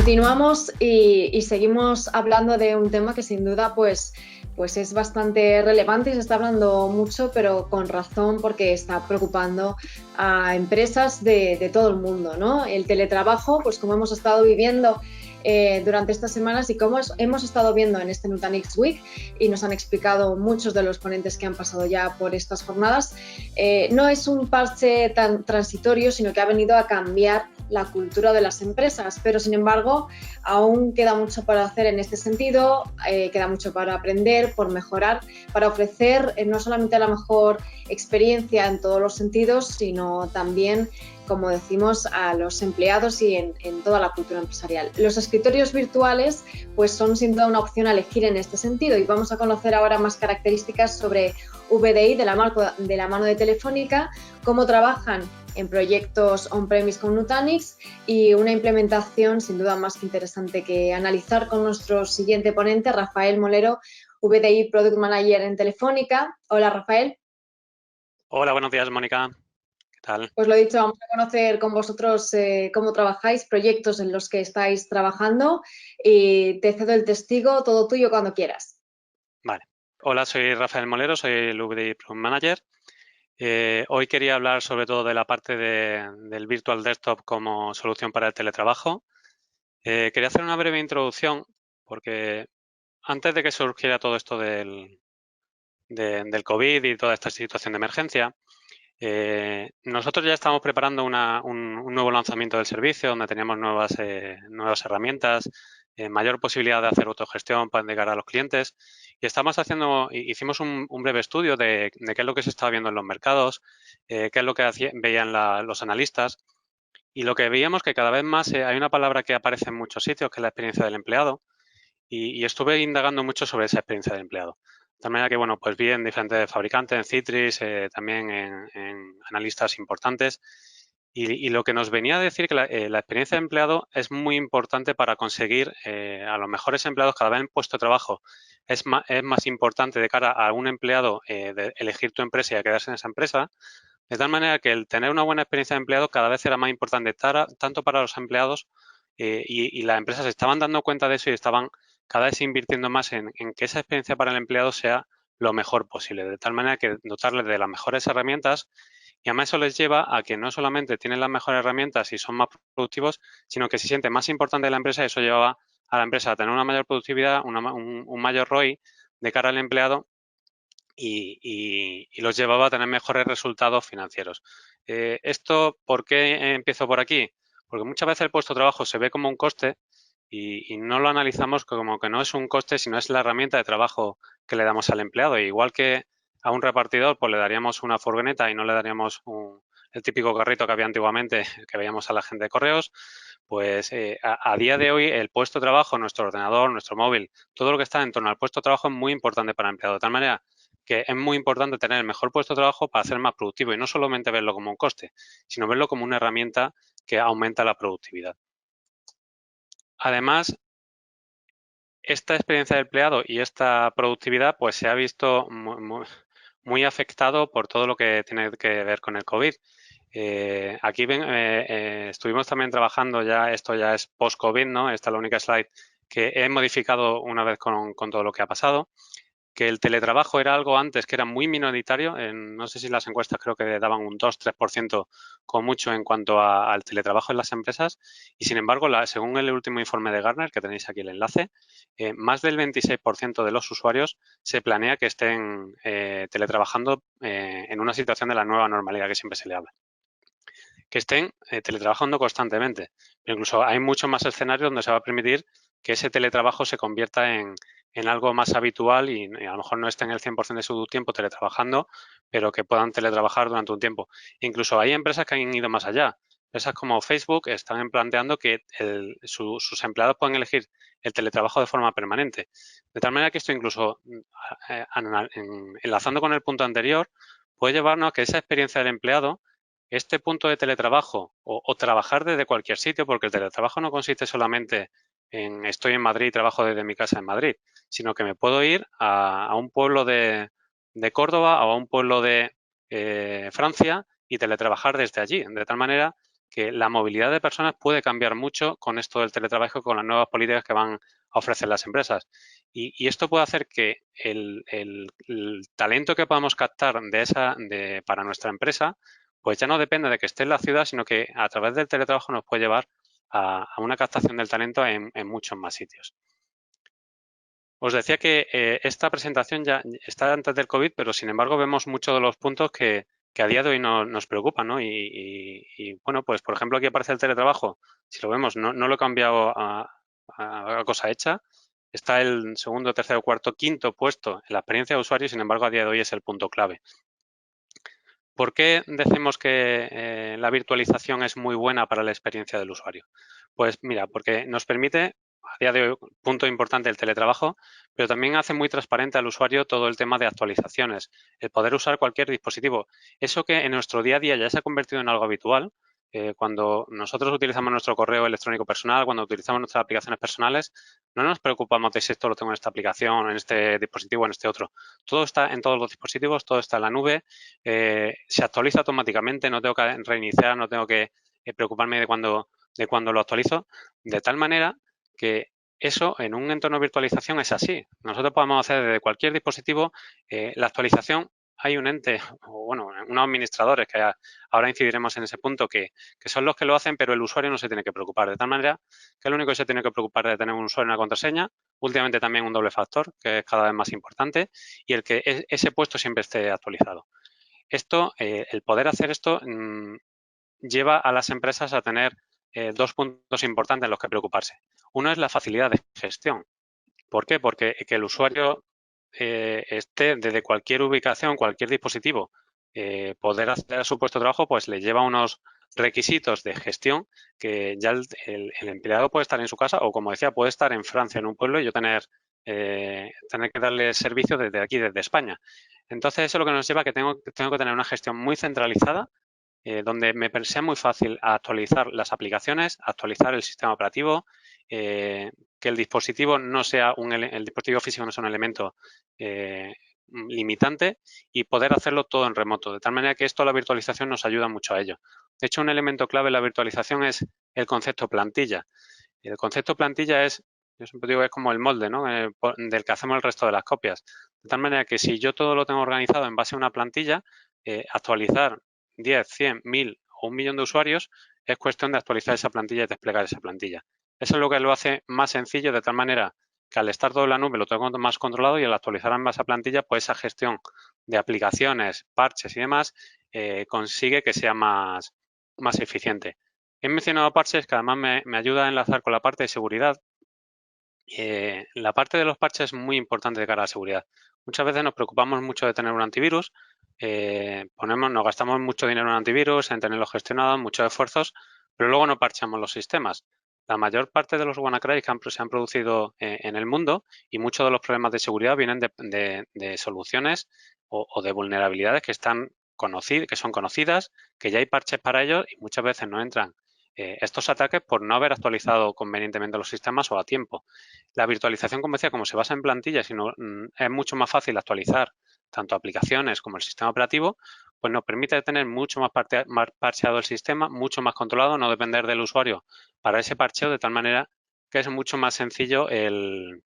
Continuamos y seguimos hablando de un tema que sin duda pues es bastante relevante y se está hablando mucho, pero con razón porque está preocupando a empresas de todo el mundo, ¿no? El teletrabajo, pues como hemos estado viviendo durante estas semanas y como hemos estado viendo en este Nutanix Week y nos han explicado muchos de los ponentes que han pasado ya por estas jornadas, no es un parche tan transitorio, sino que ha venido a cambiar la cultura de las empresas, pero sin embargo aún queda mucho para hacer en este sentido, queda mucho para aprender, por mejorar, para ofrecer no solamente la mejor experiencia en todos los sentidos, sino también, como decimos, a los empleados y en toda la cultura empresarial. Los escritorios virtuales pues son sin duda una opción a elegir en este sentido y vamos a conocer ahora más características sobre VDI de la mano de Telefónica, cómo trabajan en proyectos on-premise con Nutanix y una implementación sin duda más que interesante que analizar con nuestro siguiente ponente, Rafael Molero, VDI Product Manager en Telefónica. Hola, Rafael. Hola, buenos días, Mónica. ¿Qué tal? Pues lo dicho, vamos a conocer con vosotros cómo trabajáis, proyectos en los que estáis trabajando y te cedo el testigo, todo tuyo cuando quieras. Vale. Hola, soy Rafael Molero, soy el VDI Product Manager. Hoy quería hablar sobre todo de la parte del Virtual Desktop como solución para el teletrabajo. Quería hacer una breve introducción porque antes de que surgiera todo esto del COVID y toda esta situación de emergencia, nosotros ya estamos preparando un nuevo lanzamiento del servicio donde teníamos nuevas herramientas, mayor posibilidad de hacer autogestión para llegar a los clientes y hicimos un breve estudio de qué es lo que se estaba viendo en los mercados, qué es lo que veían los analistas y lo que veíamos que cada vez más hay una palabra que aparece en muchos sitios que es la experiencia del empleado y estuve indagando mucho sobre esa experiencia del empleado. De tal manera que, bueno, pues vi en diferentes fabricantes, en Citrix, también en analistas importantes. Y lo que nos venía a decir que la experiencia de empleado es muy importante para conseguir a los mejores empleados cada vez en puesto de trabajo. Es más importante de cara a un empleado de elegir tu empresa y a quedarse en esa empresa. De tal manera que el tener una buena experiencia de empleado cada vez era más importante tanto para los empleados y las empresas se estaban dando cuenta de eso y estaban cada vez invirtiendo más en que esa experiencia para el empleado sea lo mejor posible, de tal manera que dotarles de las mejores herramientas y además eso les lleva a que no solamente tienen las mejores herramientas y son más productivos, sino que se siente más importante la empresa y eso lleva a la empresa a tener una mayor productividad, un mayor ROI de cara al empleado y los llevaba a tener mejores resultados financieros. ¿Esto por qué empiezo por aquí? Porque muchas veces el puesto de trabajo se ve como un coste y no lo analizamos como que no es un coste, sino es la herramienta de trabajo que le damos al empleado. Igual que a un repartidor, pues le daríamos una furgoneta y no le daríamos el típico carrito que había antiguamente, que veíamos a la gente de correos, pues a día de hoy el puesto de trabajo, nuestro ordenador, nuestro móvil, todo lo que está en torno al puesto de trabajo es muy importante para el empleado. De tal manera que es muy importante tener el mejor puesto de trabajo para ser más productivo y no solamente verlo como un coste, sino verlo como una herramienta que aumenta la productividad. Además, esta experiencia de empleado y esta productividad pues se ha visto muy afectado por todo lo que tiene que ver con el COVID. Aquí estuvimos también trabajando ya, esto ya es post-COVID, ¿no? Esta es la única slide que he modificado una vez con todo lo que ha pasado, que el teletrabajo era algo antes que era muy minoritario, no sé si las encuestas creo que daban un 2-3% con mucho en cuanto al teletrabajo en las empresas y sin embargo, según el último informe de Gartner, que tenéis aquí el enlace, más del 26% de los usuarios se planea que estén teletrabajando en una situación de la nueva normalidad que siempre se le habla. Que estén teletrabajando constantemente. Pero incluso hay muchos más escenarios donde se va a permitir que ese teletrabajo se convierta en algo más habitual y a lo mejor no estén el 100% de su tiempo teletrabajando, pero que puedan teletrabajar durante un tiempo. Incluso hay empresas que han ido más allá. Empresas como Facebook están planteando que sus empleados pueden elegir el teletrabajo de forma permanente. De tal manera que esto incluso, enlazando con el punto anterior, puede llevarnos a que esa experiencia del empleado, este punto de teletrabajo o trabajar desde cualquier sitio, porque el teletrabajo no consiste solamente en estoy en Madrid y trabajo desde mi casa en Madrid, sino que me puedo ir a un pueblo de Córdoba o a un pueblo de Francia y teletrabajar desde allí. De tal manera que la movilidad de personas puede cambiar mucho con esto del teletrabajo, con las nuevas políticas que van a ofrecer las empresas. Y esto puede hacer que el talento que podamos captar para nuestra empresa, pues ya no depende de que esté en la ciudad, sino que a través del teletrabajo nos puede llevar a una captación del talento en muchos más sitios. Os decía que esta presentación ya está antes del COVID, pero sin embargo vemos muchos de los puntos que a día de hoy nos preocupan, ¿no? Bueno, pues por ejemplo aquí aparece el teletrabajo. Si lo vemos, no lo he cambiado a cosa hecha. Está el segundo, tercero, cuarto, quinto puesto en la experiencia de usuario y sin embargo a día de hoy es el punto clave. ¿Por qué decimos que la virtualización es muy buena para la experiencia del usuario? Pues mira, porque nos permite, a día de hoy, punto importante el teletrabajo, pero también hace muy transparente al usuario todo el tema de actualizaciones, el poder usar cualquier dispositivo. Eso que en nuestro día a día ya se ha convertido en algo habitual. Cuando nosotros utilizamos nuestro correo electrónico personal, cuando utilizamos nuestras aplicaciones personales, no nos preocupamos de si esto lo tengo en esta aplicación, en este dispositivo, en este otro. Todo está en todos los dispositivos, todo está en la nube, se actualiza automáticamente, no tengo que reiniciar, no tengo que preocuparme de cuando lo actualizo, de tal manera que eso en un entorno de virtualización es así. Nosotros podemos hacer desde cualquier dispositivo la actualización. Hay un ente, o bueno, unos administradores que ahora incidiremos en ese punto, que son los que lo hacen, pero el usuario no se tiene que preocupar. De tal manera que el único que se tiene que preocupar es de tener un usuario y una contraseña, últimamente también un doble factor, que es cada vez más importante, y el que ese puesto siempre esté actualizado. Esto, el poder hacer esto lleva a las empresas a tener dos puntos importantes en los que preocuparse. Uno es la facilidad de gestión. ¿Por qué? Porque que el usuario esté desde cualquier ubicación, cualquier dispositivo, poder hacer su puesto de trabajo, pues le lleva unos requisitos de gestión que ya el empleado puede estar en su casa o, como decía, puede estar en Francia, en un pueblo, y yo tener que darle servicio desde aquí, desde España. Entonces, eso es lo que nos lleva a que tengo que tener una gestión muy centralizada, donde me sea muy fácil actualizar las aplicaciones, actualizar el sistema operativo, que el dispositivo no sea el dispositivo físico no sea un elemento limitante, y poder hacerlo todo en remoto, de tal manera que esto, la virtualización, nos ayuda mucho a ello. De hecho, un elemento clave en la virtualización es el concepto plantilla. Y el concepto plantilla yo siempre digo, es como el molde, ¿no? Del que hacemos el resto de las copias. De tal manera que si yo todo lo tengo organizado en base a una plantilla, actualizar 10, 100, 1000 o 1.000.000 de usuarios es cuestión de actualizar esa plantilla y desplegar esa plantilla. Eso es lo que lo hace más sencillo, de tal manera que al estar todo en la nube lo tengo más controlado, y al actualizar en base a plantilla, pues esa gestión de aplicaciones, parches y demás consigue que sea más eficiente. He mencionado parches, que además me ayuda a enlazar con la parte de seguridad. La parte de los parches es muy importante de cara a la seguridad. Muchas veces nos preocupamos mucho de tener un antivirus, nos gastamos mucho dinero en antivirus, en tenerlos gestionados, muchos esfuerzos, pero luego no parchamos los sistemas. La mayor parte de los WannaCry que se han producido en el mundo, y muchos de los problemas de seguridad, vienen de soluciones o de vulnerabilidades que son conocidas, que ya hay parches para ellos, y muchas veces no entran estos ataques por no haber actualizado convenientemente los sistemas o a tiempo. La virtualización, como decía, como se basa en plantillas, es mucho más fácil actualizar tanto aplicaciones como el sistema operativo, pues nos permite tener mucho más parcheado el sistema, mucho más controlado, no depender del usuario para ese parcheo, de tal manera que es mucho más sencillo el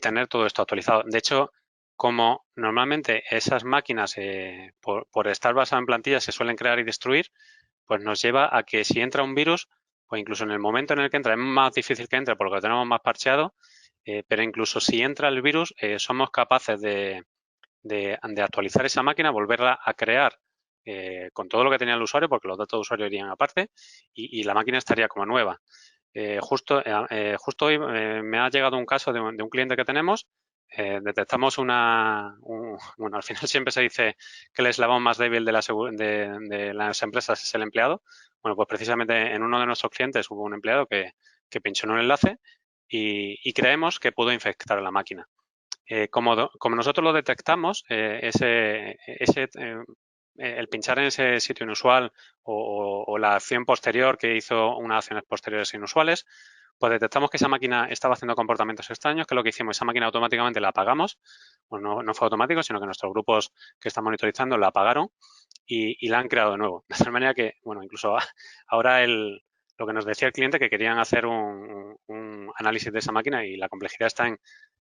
tener todo esto actualizado. De hecho, como normalmente esas máquinas, por estar basadas en plantillas, se suelen crear y destruir, pues nos lleva a que si entra un virus, pues incluso en el momento en el que entra, es más difícil que entre porque lo tenemos más parcheado, pero incluso si entra el virus, somos capaces de actualizar esa máquina, volverla a crear con todo lo que tenía el usuario, porque los datos de usuario irían aparte, y la máquina estaría como nueva. Justo hoy me ha llegado un caso de un cliente que tenemos. Detectamos bueno, al final siempre se dice que el eslabón más débil de las empresas es el empleado. Bueno, pues precisamente en uno de nuestros clientes hubo un empleado que pinchó en un enlace y creemos que pudo infectar a la máquina. Como nosotros lo detectamos, el pinchar en ese sitio inusual o la acción posterior que hizo unas acciones posteriores inusuales, pues detectamos que esa máquina estaba haciendo comportamientos extraños, que es lo que hicimos, esa máquina automáticamente la apagamos. no fue automático, sino que nuestros grupos que están monitorizando la apagaron y la han creado de nuevo. De tal manera que, bueno, incluso ahora lo que nos decía el cliente que querían hacer un análisis de esa máquina y la complejidad está en,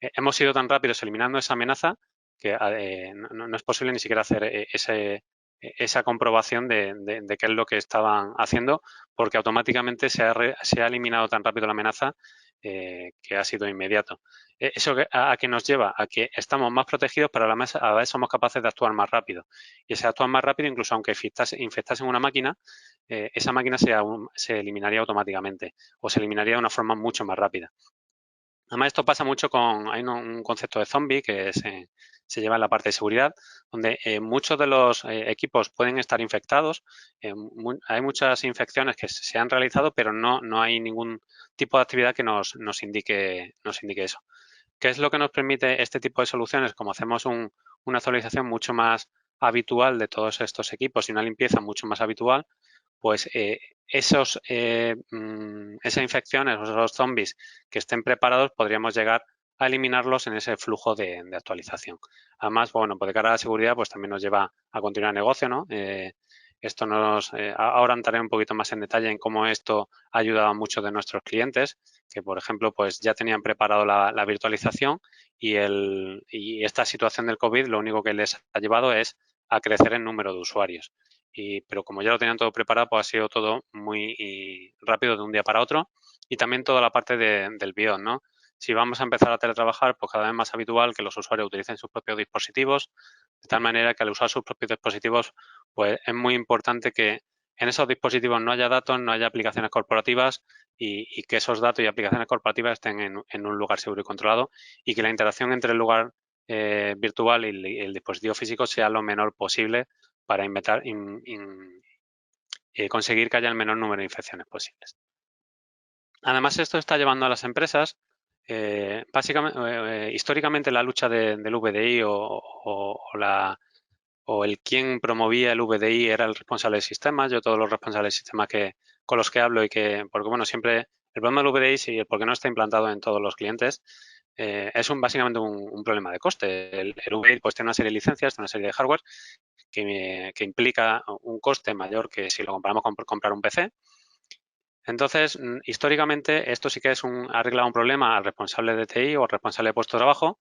hemos sido tan rápidos eliminando esa amenaza que no es posible ni siquiera hacer esa comprobación de qué es lo que estaban haciendo, porque automáticamente se ha eliminado tan rápido la amenaza que ha sido inmediato. ¿Eso a qué nos lleva? A que estamos más protegidos, pero a la vez somos capaces de actuar más rápido. Y ese actuar más rápido, incluso aunque infectasen una máquina, esa máquina se eliminaría automáticamente o se eliminaría de una forma mucho más rápida. Además, esto pasa mucho hay un concepto de zombie que se lleva en la parte de seguridad, donde muchos de los equipos pueden estar infectados. Hay muchas infecciones que se han realizado, pero no hay ningún tipo de actividad que nos indique eso. ¿Qué es lo que nos permite este tipo de soluciones? Como hacemos una actualización mucho más habitual de todos estos equipos y una limpieza mucho más habitual, pues esas infecciones o esos zombies que estén preparados podríamos llegar a eliminarlos en ese flujo de actualización. Además, bueno, pues de cara a la seguridad, pues también nos lleva a continuar el negocio, ¿no? Ahora entraré un poquito más en detalle en cómo esto ha ayudado a muchos de nuestros clientes, que por ejemplo, pues ya tenían preparado la virtualización y esta situación del COVID lo único que les ha llevado es a crecer en número de usuarios. Pero como ya lo tenían todo preparado, pues ha sido todo muy rápido de un día para otro. Y también toda la parte del BIOS, ¿no? Si vamos a empezar a teletrabajar, pues cada vez más habitual que los usuarios utilicen sus propios dispositivos, de tal manera que al usar sus propios dispositivos, pues es muy importante que en esos dispositivos no haya datos, no haya aplicaciones corporativas y que esos datos y aplicaciones corporativas estén en un lugar seguro y controlado y que la interacción entre el lugar virtual y el dispositivo físico sea lo menor posible para conseguir que haya el menor número de infecciones posibles. Además, esto está llevando a las empresas, básicamente, históricamente la lucha del VDI o el quien promovía el VDI era el responsable del sistema. Yo todos los responsables del sistema con los que hablo porque bueno, siempre el problema del VDI, si porque no está implantado en todos los clientes, es básicamente un problema de coste. El VDI pues tiene una serie de licencias, tiene una serie de hardware que implica un coste mayor que si lo comparamos con comprar un PC. Entonces, históricamente, esto sí que es arreglar un problema al responsable de TI o al responsable de puesto de trabajo,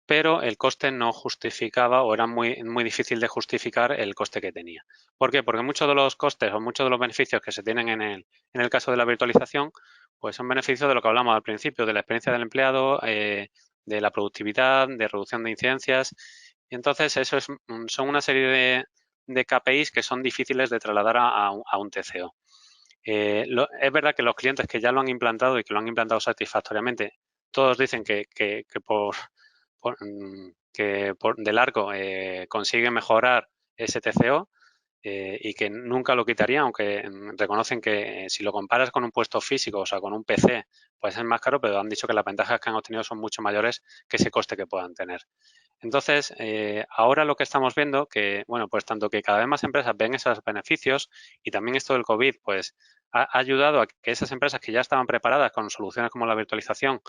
pero el coste no justificaba o era muy, muy difícil de justificar el coste que tenía. ¿Por qué? Porque muchos de los costes o muchos de los beneficios que se tienen en el caso de la virtualización, pues son beneficios de lo que hablamos al principio, de la experiencia del empleado, de la productividad, de reducción de incidencias. Y entonces, son una serie de KPIs que son difíciles de trasladar a un TCO. Es verdad que los clientes que ya lo han implantado y que lo han implantado satisfactoriamente, todos dicen que de largo consigue mejorar ese TCO y que nunca lo quitaría, aunque reconocen que si lo comparas con un puesto físico, o sea, con un PC, pues es más caro, pero han dicho que las ventajas que han obtenido son mucho mayores que ese coste que puedan tener. Entonces, ahora lo que estamos viendo, que, bueno, pues tanto que cada vez más empresas ven esos beneficios y también esto del COVID, pues ha ayudado a que esas empresas que ya estaban preparadas con soluciones como la virtualización,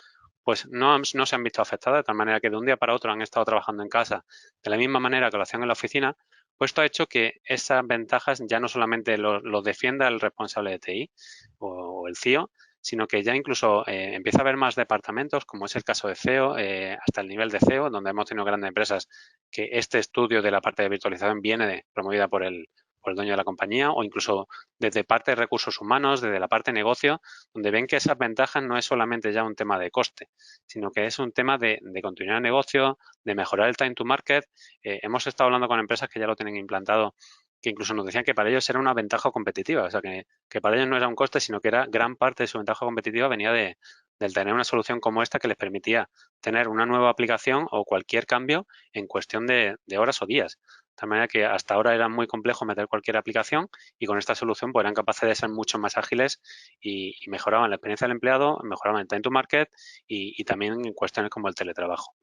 pues no se han visto afectadas, de tal manera que de un día para otro han estado trabajando en casa de la misma manera que lo hacían en la oficina, pues esto ha hecho que esas ventajas ya no solamente lo defienda el responsable de TI o el CIO, sino que ya incluso empieza a haber más departamentos, como es el caso de CEO, hasta el nivel de CEO, donde hemos tenido grandes empresas que este estudio de la parte de virtualización viene promovida por el dueño de la compañía o incluso desde parte de recursos humanos, desde la parte de negocio, donde ven que esas ventajas no es solamente ya un tema de coste, sino que es un tema de continuar el negocio, de mejorar el time to market. Hemos estado hablando con empresas que ya lo tienen implantado, que incluso nos decían que para ellos era una ventaja competitiva, o sea, que para ellos no era un coste, sino que era gran parte de su ventaja competitiva venía del tener una solución como esta que les permitía tener una nueva aplicación o cualquier cambio en cuestión de horas o días. De tal manera que hasta ahora era muy complejo meter cualquier aplicación y con esta solución pues eran capaces de ser mucho más ágiles y mejoraban la experiencia del empleado, mejoraban el time to market y también en cuestiones como el teletrabajo.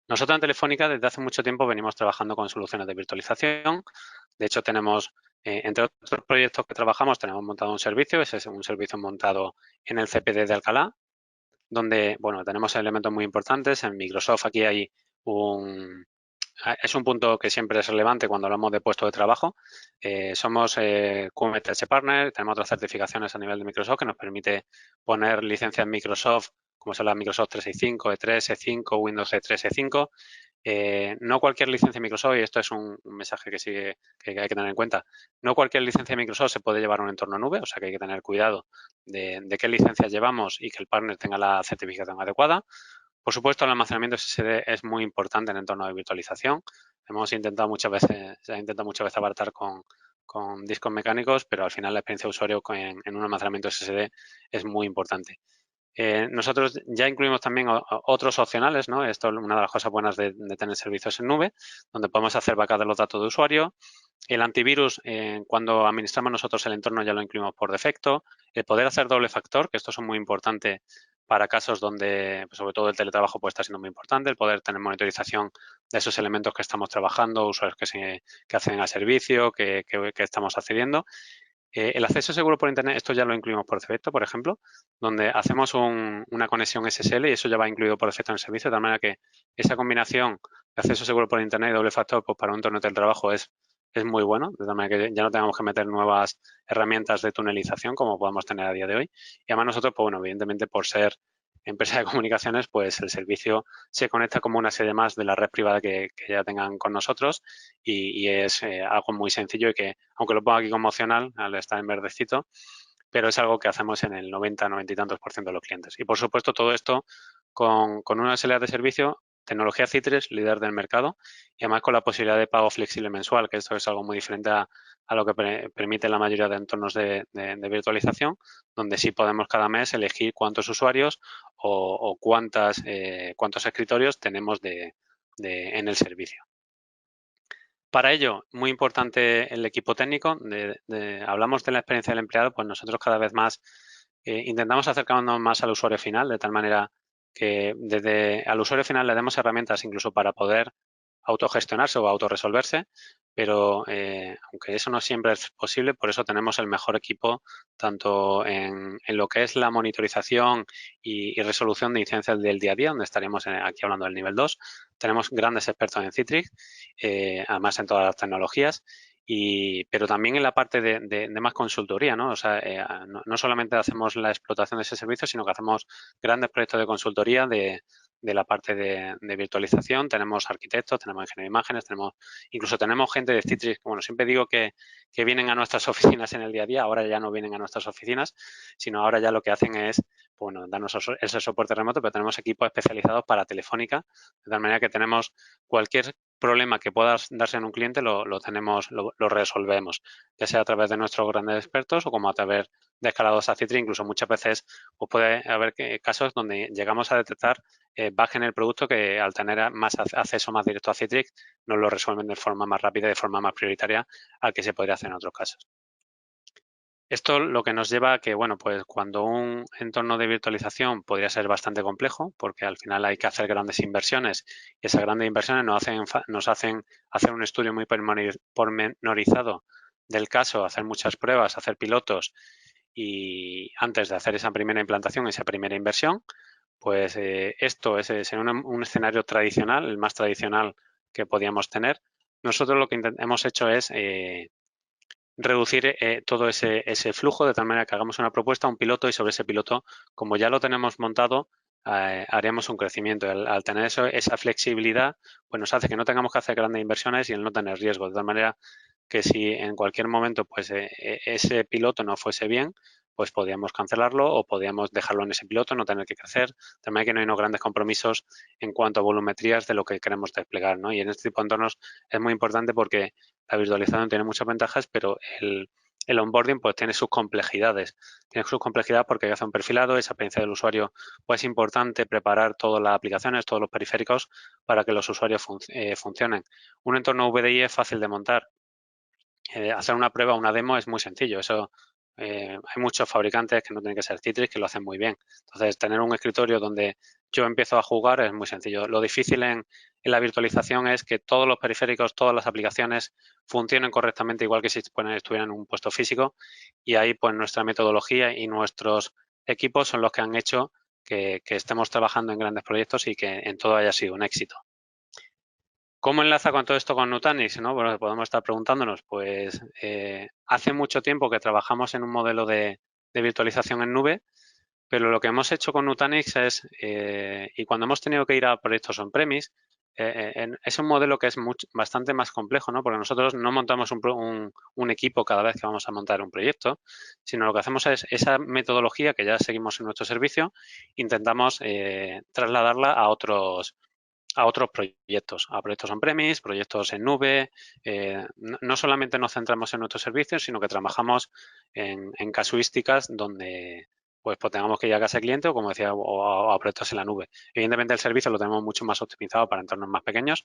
Nosotros en Telefónica desde hace mucho tiempo venimos trabajando con soluciones de virtualización. De hecho, tenemos, entre otros proyectos que trabajamos, tenemos montado un servicio, ese es un servicio montado en el CPD de Alcalá, donde, bueno, tenemos elementos muy importantes. En Microsoft aquí hay es un punto que siempre es relevante cuando hablamos de puesto de trabajo. Somos QMTS Partner, tenemos otras certificaciones a nivel de Microsoft que nos permite poner licencias Microsoft, como son las Microsoft 365, E3, E5, Windows E3, E5. No cualquier licencia de Microsoft, y esto es un mensaje que hay que tener en cuenta, no cualquier licencia de Microsoft se puede llevar a un entorno nube, o sea que hay que tener cuidado de qué licencias llevamos y que el partner tenga la certificación adecuada. Por supuesto, el almacenamiento SSD es muy importante en entornos de virtualización. Se ha intentado muchas veces abaratar con discos mecánicos, pero al final la experiencia de usuario en un almacenamiento SSD es muy importante. Nosotros ya incluimos también otros opcionales, ¿no? Esto es una de las cosas buenas de tener servicios en nube, donde podemos hacer backup de los datos de usuario. El antivirus, cuando administramos nosotros el entorno, ya lo incluimos por defecto. El poder hacer doble factor, que estos son muy importantes para casos donde, pues, sobre todo el teletrabajo puede estar siendo muy importante, el poder tener monitorización de esos elementos que estamos trabajando, usuarios que acceden al servicio, que estamos accediendo. El acceso seguro por Internet, esto ya lo incluimos por defecto, por ejemplo, donde hacemos una conexión SSL y eso ya va incluido por defecto en el servicio, de tal manera que esa combinación de acceso seguro por Internet y doble factor pues, para un entorno de trabajo es muy bueno, de tal manera que ya no tengamos que meter nuevas herramientas de tunelización como podemos tener a día de hoy. Y además nosotros, pues bueno, evidentemente por ser empresa de comunicaciones, pues el servicio se conecta como una sede más de la red privada que ya tengan con nosotros y es algo muy sencillo y que, aunque lo pongo aquí como opcional, al estar en verdecito, pero es algo que hacemos en el 90 y tantos % de los clientes. Y, por supuesto, todo esto con una SLA de servicio, tecnología Citrix, líder del mercado, y además con la posibilidad de pago flexible mensual, que esto es algo muy diferente a lo que permite la mayoría de entornos de virtualización, donde sí podemos cada mes elegir cuántos usuarios o cuántos escritorios tenemos en el servicio. Para ello, muy importante el equipo técnico. Hablamos de la experiencia del empleado, pues nosotros cada vez más intentamos acercarnos más al usuario final, de tal manera que desde al usuario final le demos herramientas incluso para poder autogestionarse o autorresolverse, pero aunque eso no siempre es posible, por eso tenemos el mejor equipo tanto en lo que es la monitorización y resolución de incidencias del día a día, donde estaríamos aquí hablando del nivel 2. Tenemos grandes expertos en Citrix, además en todas las tecnologías, pero también en la parte de más consultoría, ¿no? O sea, no solamente hacemos la explotación de ese servicio, sino que hacemos grandes proyectos de consultoría de la parte de virtualización. Tenemos arquitectos, tenemos ingenieros de imágenes, incluso tenemos gente de Citrix. Bueno, siempre digo que vienen a nuestras oficinas en el día a día. Ahora ya no vienen a nuestras oficinas, sino ahora ya lo que hacen es, bueno, darnos ese soporte remoto, pero tenemos equipos especializados para Telefónica, de tal manera que tenemos cualquier problema que pueda darse en un cliente, lo resolvemos, ya sea a través de nuestros grandes expertos o como a través de escalados a Citrix. Incluso muchas veces puede haber casos donde llegamos a detectar bugs en el producto que al tener más acceso más directo a Citrix nos lo resuelven de forma más rápida y de forma más prioritaria al que se podría hacer en otros casos. Esto lo que nos lleva a que, bueno, pues cuando un entorno de virtualización podría ser bastante complejo, porque al final hay que hacer grandes inversiones y esas grandes inversiones nos hacen hacer un estudio muy pormenorizado del caso, hacer muchas pruebas, hacer pilotos y antes de hacer esa primera implantación, esa primera inversión, pues esto es un escenario tradicional, el más tradicional que podíamos tener. Nosotros lo que hemos hecho es reducir todo ese flujo de tal manera que hagamos una propuesta, un piloto y sobre ese piloto, como ya lo tenemos montado, haremos un crecimiento. Al tener esa flexibilidad, pues nos hace que no tengamos que hacer grandes inversiones y el no tener riesgo. De tal manera que si en cualquier momento pues ese piloto no fuese bien, pues podríamos cancelarlo o podríamos dejarlo en ese piloto, no tener que crecer. También que no hay unos grandes compromisos en cuanto a volumetrías de lo que queremos desplegar, ¿no? Y en este tipo de entornos es muy importante porque la virtualización tiene muchas ventajas, pero el onboarding pues tiene sus complejidades. Tiene sus complejidades porque hay que hacer un perfilado, esa experiencia del usuario, pues es importante preparar todas las aplicaciones, todos los periféricos para que los usuarios funcionen. Un entorno VDI es fácil de montar. Hacer una prueba, una demo es muy sencillo. Eso hay muchos fabricantes que no tienen que ser Citrix que lo hacen muy bien. Entonces, tener un escritorio donde yo empiezo a jugar es muy sencillo. Lo difícil en la virtualización es que todos los periféricos, todas las aplicaciones funcionen correctamente igual que si estuvieran en un puesto físico y ahí pues nuestra metodología y nuestros equipos son los que han hecho que estemos trabajando en grandes proyectos y que en todo haya sido un éxito. ¿Cómo enlaza con todo esto con Nutanix? ¿No? Bueno, podemos estar preguntándonos. Pues hace mucho tiempo que trabajamos en un modelo de virtualización en nube, pero lo que hemos hecho con Nutanix es, y cuando hemos tenido que ir a proyectos on-premise, es un modelo que es bastante más complejo, ¿no? Porque nosotros no montamos un equipo cada vez que vamos a montar un proyecto, sino lo que hacemos es esa metodología que ya seguimos en nuestro servicio, intentamos trasladarla a otros proyectos, a proyectos on-premise, proyectos en nube. No solamente nos centramos en nuestros servicios, sino que trabajamos en casuísticas donde pues tengamos que ir a casa de cliente o, como decía, o a proyectos en la nube. Evidentemente, el servicio lo tenemos mucho más optimizado para entornos más pequeños,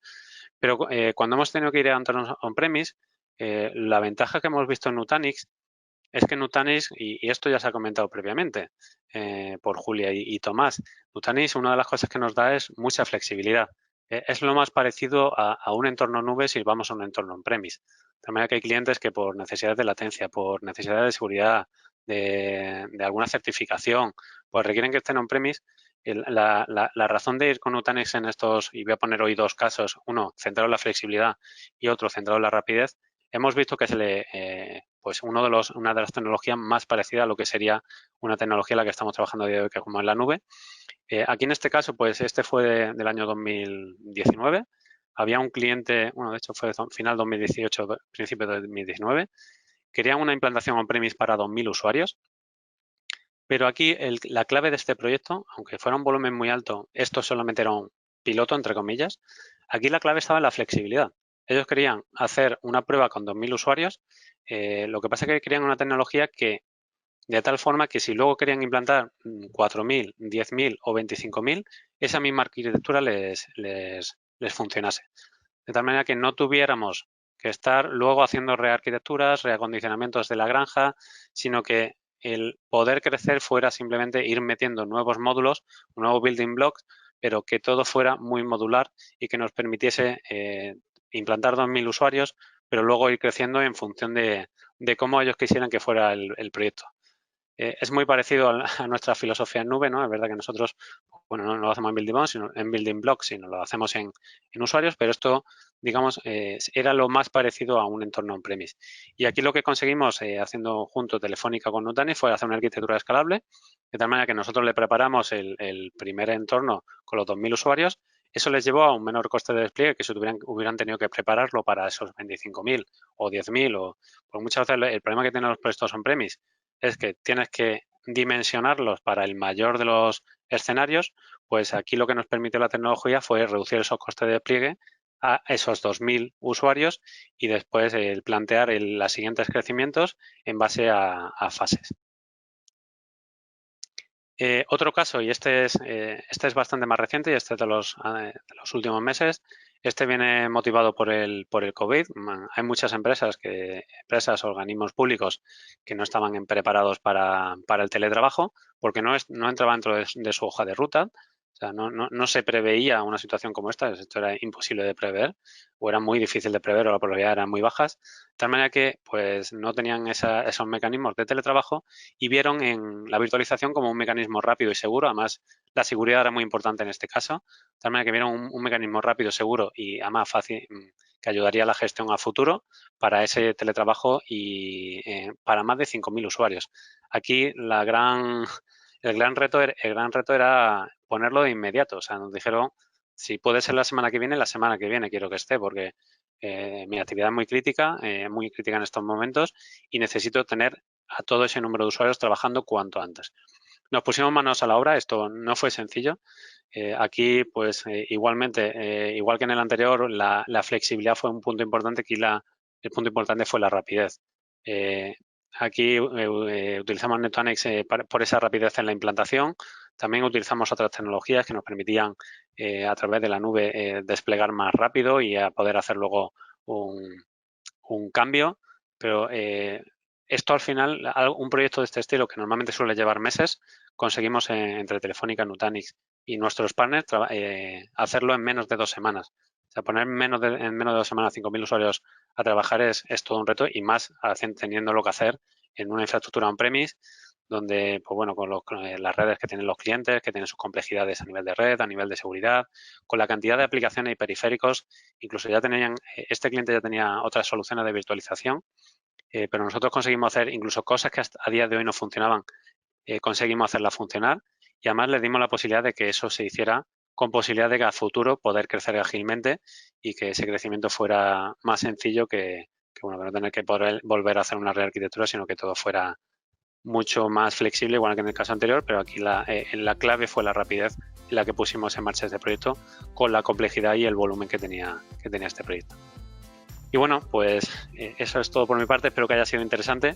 pero cuando hemos tenido que ir a entornos on-premise, la ventaja que hemos visto en Nutanix es que Nutanix, y esto ya se ha comentado previamente por Julia y Tomás, Nutanix, una de las cosas que nos da es mucha flexibilidad. Es lo más parecido a un entorno nube si vamos a un entorno on-premise. De manera que hay clientes que por necesidades de latencia, por necesidades de seguridad, de alguna certificación, pues requieren que estén on-premise. La razón de ir con Nutanix en estos, y voy a poner hoy dos casos, uno centrado en la flexibilidad y otro centrado en la rapidez, hemos visto que pues una de las tecnologías más parecidas a lo que sería una tecnología en la que estamos trabajando a día de hoy, que es como en la nube. Aquí en este caso, pues este fue del año 2019. Había un cliente, bueno, de hecho fue final 2018, principio de 2019. Querían una implantación on-premise para 2.000 usuarios. Pero aquí la clave de este proyecto, aunque fuera un volumen muy alto, esto solamente era un piloto, entre comillas, aquí la clave estaba en la flexibilidad. Ellos querían hacer una prueba con 2.000 usuarios, lo que pasa es que querían una tecnología que, de tal forma que si luego querían implantar 4.000, 10.000 o 25.000, esa misma arquitectura les funcionase. De tal manera que no tuviéramos que estar luego haciendo rearquitecturas, reacondicionamientos de la granja, sino que el poder crecer fuera simplemente ir metiendo nuevos módulos, nuevos building blocks, pero que todo fuera muy modular y que nos permitiese implantar 2.000 usuarios, pero luego ir creciendo en función de cómo ellos quisieran que fuera el proyecto. Es muy parecido a nuestra filosofía en nube, ¿no? Es verdad que nosotros, bueno, no lo hacemos en building blocks, sino lo hacemos en usuarios, pero esto, digamos, era lo más parecido a un entorno on-premise. Y aquí lo que conseguimos haciendo junto Telefónica con Nutanix fue hacer una arquitectura escalable, de tal manera que nosotros le preparamos el primer entorno con los 2.000 usuarios. Eso les llevó a un menor coste de despliegue que si hubieran tenido que prepararlo para esos 25.000 o 10.000 o por muchas veces el problema que tienen los proyectos on-premise es que tienes que dimensionarlos para el mayor de los escenarios, pues aquí lo que nos permitió la tecnología fue reducir esos costes de despliegue a esos 2.000 usuarios y después plantear los siguientes crecimientos en base a fases. Otro caso, y este es bastante más reciente y este es de los últimos meses, este viene motivado por el COVID. Hay muchas empresas, organismos públicos que no estaban preparados para el teletrabajo porque no entraba dentro de su hoja de ruta. O sea, no se preveía una situación como esta, esto era imposible de prever o era muy difícil de prever o la probabilidad eran muy bajas, de tal manera que pues no tenían esos mecanismos de teletrabajo y vieron en la virtualización como un mecanismo rápido y seguro. Además, la seguridad era muy importante en este caso, de tal manera que vieron un mecanismo rápido, seguro y además fácil que ayudaría a la gestión a futuro para ese teletrabajo y para más de 5.000 usuarios. Aquí el gran reto era ponerlo de inmediato. O sea, nos dijeron, si puede ser la semana que viene quiero que esté, porque mi actividad es muy crítica en estos momentos y necesito tener a todo ese número de usuarios trabajando cuanto antes. Nos pusimos manos a la obra, esto no fue sencillo. Aquí, pues igualmente, igual que en el anterior, la flexibilidad fue un punto importante. Aquí el punto importante fue la rapidez. Aquí utilizamos Nutanix por esa rapidez en la implantación. También utilizamos otras tecnologías que nos permitían a través de la nube desplegar más rápido y a poder hacer luego un cambio. Pero esto al final, un proyecto de este estilo que normalmente suele llevar meses, conseguimos entre Telefónica, Nutanix y nuestros partners hacerlo en menos de 2 semanas. O sea, poner en menos de 2 semanas 5.000 usuarios a trabajar es todo un reto y más teniendo lo que hacer en una infraestructura on-premise donde, pues bueno, con las redes que tienen los clientes, que tienen sus complejidades a nivel de red, a nivel de seguridad, con la cantidad de aplicaciones y periféricos, incluso ya tenían, este cliente ya tenía otras soluciones de virtualización, pero nosotros conseguimos hacer incluso cosas que hasta a día de hoy no funcionaban, conseguimos hacerlas funcionar y además les dimos la posibilidad de que eso se hiciera con posibilidad de que a futuro poder crecer ágilmente y que ese crecimiento fuera más sencillo que bueno, que no tener que volver a hacer una rearquitectura, sino que todo fuera mucho más flexible, igual que en el caso anterior, pero aquí la clave fue la rapidez en la que pusimos en marcha este proyecto con la complejidad y el volumen que tenía este proyecto. Y bueno, pues eso es todo por mi parte, espero que haya sido interesante.